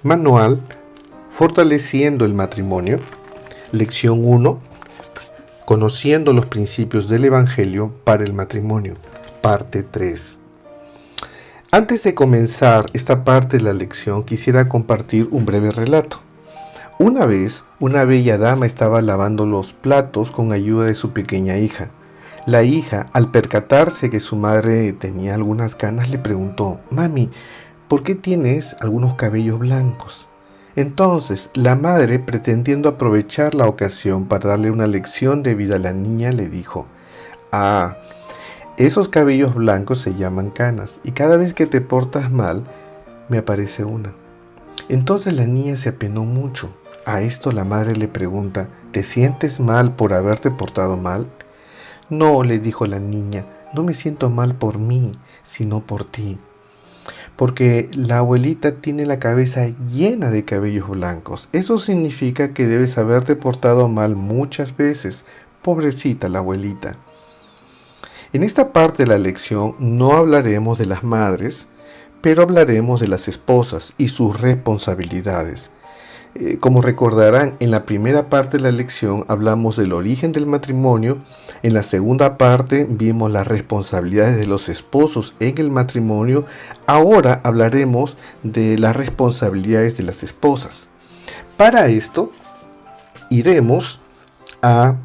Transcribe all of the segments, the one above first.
Manual Fortaleciendo el matrimonio. Lección 1. Conociendo los principios del Evangelio para el matrimonio. Parte 3. Antes de comenzar esta parte de la lección, quisiera compartir un breve relato. Una vez, una bella dama estaba lavando los platos con ayuda de su pequeña hija. La hija, al percatarse que su madre tenía algunas canas, le preguntó: «Mami, ¿por qué tienes algunos cabellos blancos?». Entonces, la madre, pretendiendo aprovechar la ocasión para darle una lección de vida a la niña, le dijo: «Ah, esos cabellos blancos se llaman canas, y cada vez que te portas mal, me aparece una». Entonces la niña se apenó mucho. A esto la madre le pregunta: «¿Te sientes mal por haberte portado mal?». «No», le dijo la niña, «no me siento mal por mí, sino por ti. Porque la abuelita tiene la cabeza llena de cabellos blancos. Eso significa que debes haberte portado mal muchas veces. Pobrecita la abuelita». En esta parte de la lección no hablaremos de las madres, pero hablaremos de las esposas y sus responsabilidades. Como recordarán, en la primera parte de la lección hablamos del origen del matrimonio. En la segunda parte vimos las responsabilidades de los esposos en el matrimonio. Ahora hablaremos de las responsabilidades de las esposas. Para esto, iremos a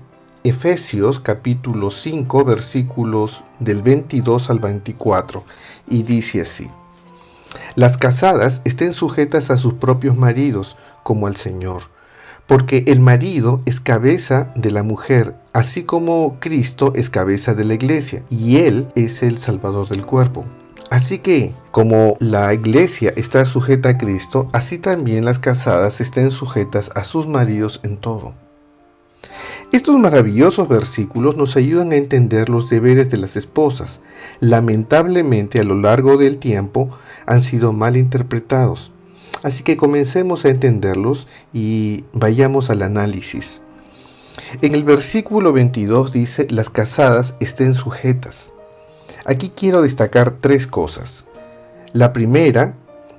Efesios capítulo 5, versículos del 22 al 24, y dice así: «Las casadas estén sujetas a sus propios maridos, como al Señor, porque el marido es cabeza de la mujer, así como Cristo es cabeza de la iglesia, y Él es el Salvador del cuerpo. Así que, como la iglesia está sujeta a Cristo, así también las casadas estén sujetas a sus maridos en todo». Estos maravillosos versículos nos ayudan a entender los deberes de las esposas. Lamentablemente, a lo largo del tiempo, han sido mal interpretados. Así que comencemos a entenderlos y vayamos al análisis. En el versículo 22 dice: «Las casadas estén sujetas». Aquí quiero destacar tres cosas. La primera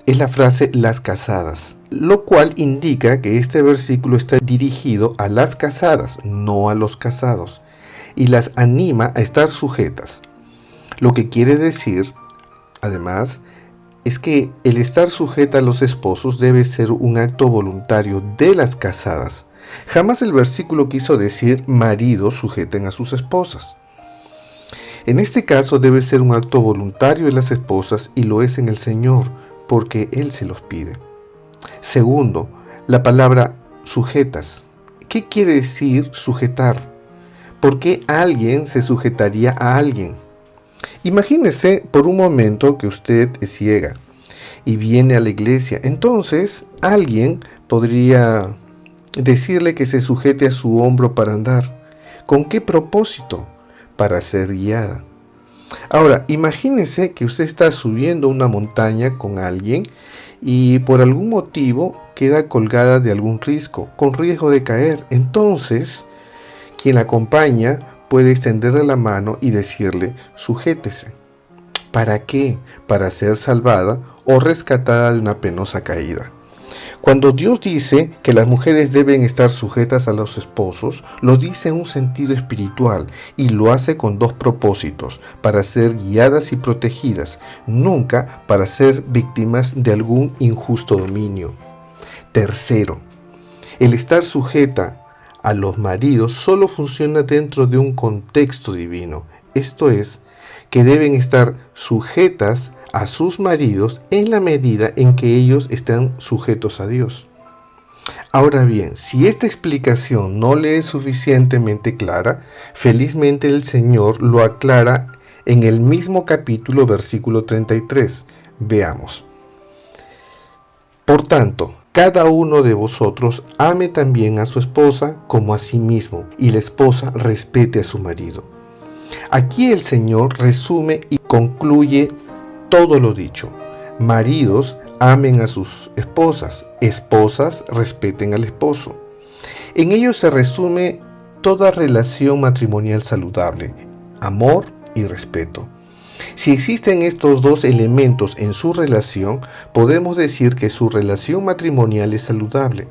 es la frase «las casadas», lo cual indica que este versículo está dirigido a las casadas, no a los casados, y las anima a estar sujetas. Lo que quiere decir, además, es que el estar sujeta a los esposos debe ser un acto voluntario de las casadas. Jamás el versículo quiso decir maridos sujeten a sus esposas. En este caso debe ser un acto voluntario de las esposas, y lo es en el Señor, porque Él se los pide. Segundo, la palabra sujetas. ¿Qué quiere decir sujetar? ¿Por qué alguien se sujetaría a alguien? Imagínese por un momento que usted es ciega y viene a la iglesia. Entonces, alguien podría decirle que se sujete a su hombro para andar. ¿Con qué propósito? Para ser guiada. Ahora, imagínese que usted está subiendo una montaña con alguien y por algún motivo queda colgada de algún risco, con riesgo de caer. Entonces, quien la acompaña puede extenderle la mano y decirle: sujétese. ¿Para qué? Para ser salvada o rescatada de una penosa caída. Cuando Dios dice que las mujeres deben estar sujetas a los esposos, lo dice en un sentido espiritual, y lo hace con dos propósitos: para ser guiadas y protegidas, nunca para ser víctimas de algún injusto dominio. Tercero, el estar sujeta a los maridos solo funciona dentro de un contexto divino. Esto es, que deben estar sujetas a sus maridos en la medida en que ellos están sujetos a Dios. Ahora bien, si esta explicación no le es suficientemente clara, felizmente el Señor lo aclara en el mismo capítulo, versículo 33. Veamos. «Por tanto, cada uno de vosotros ame también a su esposa como a sí mismo, y la esposa respete a su marido». Aquí el Señor resume y concluye todo lo dicho. Maridos, amen a sus esposas. Esposas, respeten al esposo. En ello se resume toda relación matrimonial saludable: amor y respeto. Si existen estos dos elementos en su relación, podemos decir que su relación matrimonial es saludable.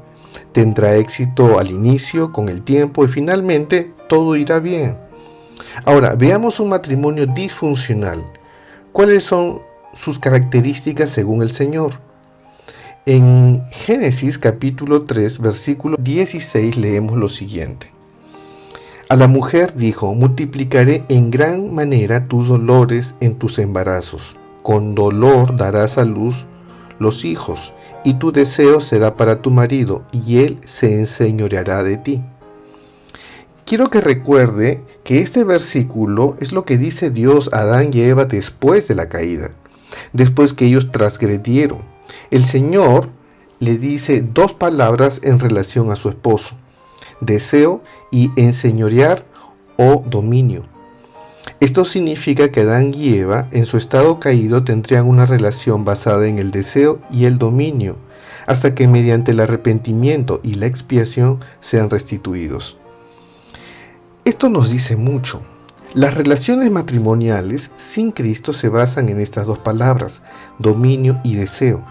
Tendrá éxito al inicio, con el tiempo y finalmente todo irá bien. Ahora, veamos un matrimonio disfuncional. ¿Cuáles son sus características según el Señor? En Génesis capítulo 3, versículo 16 leemos lo siguiente. A la mujer dijo: multiplicaré en gran manera tus dolores en tus embarazos. Con dolor darás a luz los hijos, y tu deseo será para tu marido, y él se enseñoreará de ti. Quiero que recuerde que este versículo es lo que dice Dios a Adán y Eva después de la caída, después que ellos transgredieron. El Señor le dice dos palabras en relación a su esposo: deseo y enseñorear o dominio. Esto significa que Adán y Eva, en su estado caído, tendrían una relación basada en el deseo y el dominio, hasta que mediante el arrepentimiento y la expiación sean restituidos. Esto nos dice mucho. Las relaciones matrimoniales sin Cristo se basan en estas dos palabras, dominio y deseo.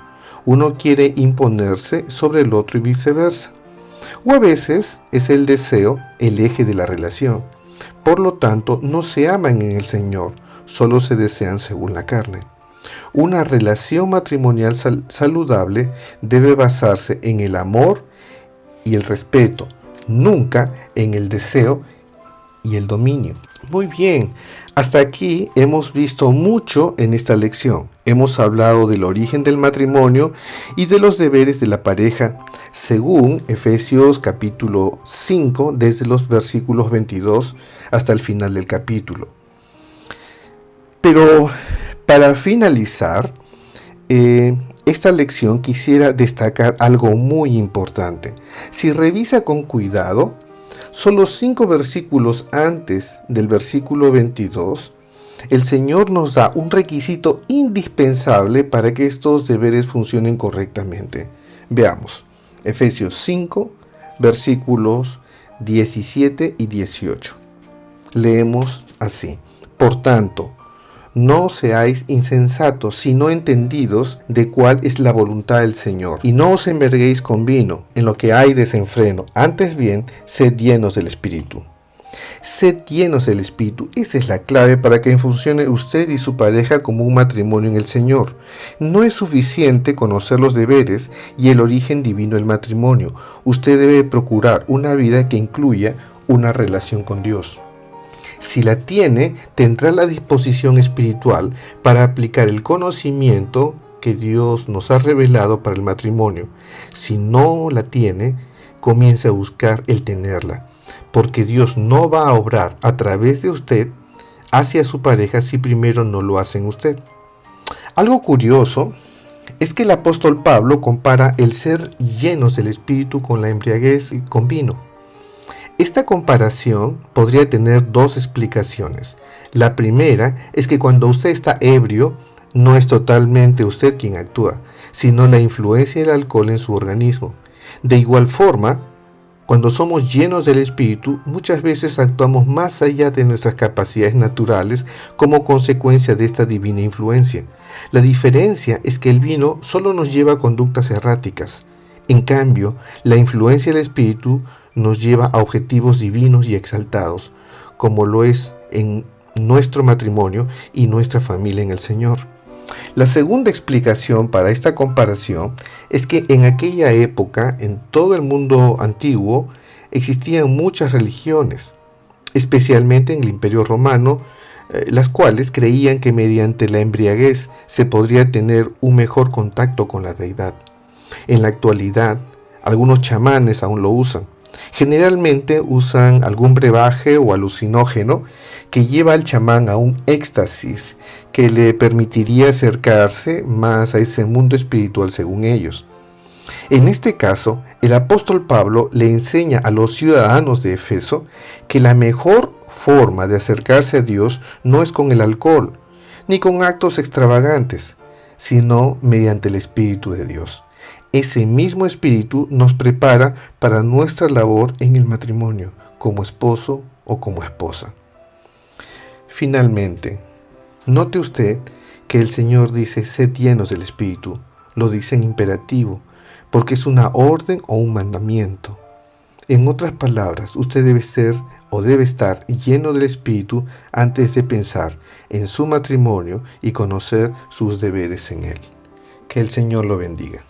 Uno quiere imponerse sobre el otro y viceversa. O a veces es el deseo el eje de la relación. Por lo tanto, no se aman en el Señor, solo se desean según la carne. Una relación matrimonial saludable debe basarse en el amor y el respeto, nunca en el deseo y el dominio. Muy bien, hasta aquí hemos visto mucho en esta lección. Hemos hablado del origen del matrimonio y de los deberes de la pareja, según Efesios capítulo 5, desde los versículos 22 hasta el final del capítulo. Pero para finalizar esta lección quisiera destacar algo muy importante. Si revisa con cuidado, solo 5 versículos antes del versículo 22, el Señor nos da un requisito indispensable para que estos deberes funcionen correctamente. Veamos, Efesios 5, versículos 17 y 18. Leemos así: por tanto, no seáis insensatos, sino entendidos de cuál es la voluntad del Señor. Y no os embriaguéis con vino, en lo que hay desenfreno. Antes bien, sed llenos del Espíritu. Sed llenos del Espíritu. Esa es la clave para que funcione usted y su pareja como un matrimonio en el Señor. No es suficiente conocer los deberes y el origen divino del matrimonio. Usted debe procurar una vida que incluya una relación con Dios. Si la tiene, tendrá la disposición espiritual para aplicar el conocimiento que Dios nos ha revelado para el matrimonio. Si no la tiene, comience a buscar el tenerla, porque Dios no va a obrar a través de usted hacia su pareja si primero no lo hace en usted. Algo curioso es que el apóstol Pablo compara el ser llenos del Espíritu con la embriaguez y con vino. Esta comparación podría tener dos explicaciones. La primera es que cuando usted está ebrio, no es totalmente usted quien actúa, sino la influencia del alcohol en su organismo. De igual forma, cuando somos llenos del Espíritu, muchas veces actuamos más allá de nuestras capacidades naturales como consecuencia de esta divina influencia. La diferencia es que el vino solo nos lleva a conductas erráticas. En cambio, la influencia del Espíritu nos lleva a objetivos divinos y exaltados, como lo es en nuestro matrimonio y nuestra familia en el Señor. La segunda explicación para esta comparación es que en aquella época, en todo el mundo antiguo, existían muchas religiones, especialmente en el Imperio Romano, las cuales creían que mediante la embriaguez se podría tener un mejor contacto con la deidad. En la actualidad, algunos chamanes aún lo usan. Generalmente usan algún brebaje o alucinógeno que lleva al chamán a un éxtasis que le permitiría acercarse más a ese mundo espiritual según ellos. En este caso, el apóstol Pablo le enseña a los ciudadanos de Efeso que la mejor forma de acercarse a Dios no es con el alcohol, ni con actos extravagantes, sino mediante el Espíritu de Dios. Ese mismo Espíritu nos prepara para nuestra labor en el matrimonio, como esposo o como esposa. Finalmente, Note usted que el Señor dice sed llenos del Espíritu, lo dice en imperativo, porque es una orden o un mandamiento. En otras palabras, usted debe ser o debe estar lleno del Espíritu antes de pensar en su matrimonio y conocer sus deberes en él. Que el Señor lo bendiga.